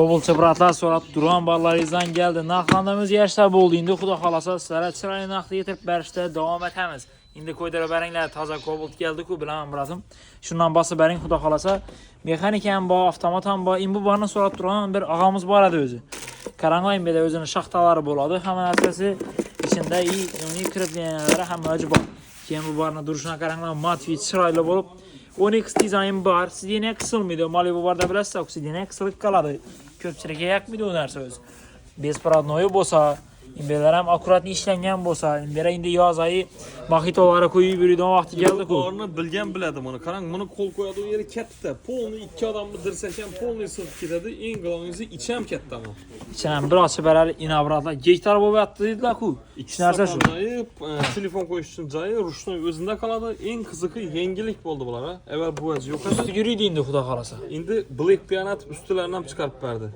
Kobulça bratlar so'rab turgan bolaringizdan keldi. Narxlandığımız yaşlar bo'ldi. Endi xudo xolasa sizlarga chiroyli narxda yetirib berishda davom etamiz. Endi qo'ydirib beringlar, toza Cobalt keldi-ku, bilaman bratim. Shundan bosib bering xudo xolasa. Mexanika ham bor, avtomat ham bor. Endi bu barni so'rab turgan bir og'amiz bor edi o'zi. Qaranglang, bu yerda o'zining shaxtalari bo'ladi. Hamma narsasi ichida uning kreplenalari ham mavjud bor. Keyin bu barni durishini qaranglar, matvi chiroyli bo'lib 10x dizayn bor. Sidine qisılmaydı. Mali bu barda bilasizlar, sidine qisılib qoladi. Ko'pchilikga yoqmaydi u narsa o'zi. Besparadnoy bo'lsa, imbelar ham akkuratni ishlangan bo'lsa, imbera endi yoz oyi maxitolari qo'yib yuradigan vaqti keldi-ku. Borni bilgan biladi buni. Qarang, buni qo'l qo'yadi, u yeri katta. Polni ikki odamni dirsak ham polni sinib ketadi. Eng globingiz ichi ham katta bu. Ichini ham biroz chibarali inobratlar gektar bo'lib yotdi dedilar-ku. Ikki narsa shu. Telefon qo'yish uchun joyi rushnoy o'zida qoladi. Eng qiziqi yengillik bo'ldi bular, ha. Avval bu yo'q edi. Usti yuriydi endi xudo xolasa. Endi Black Pianat ustilaridan ham chiqarib berdi.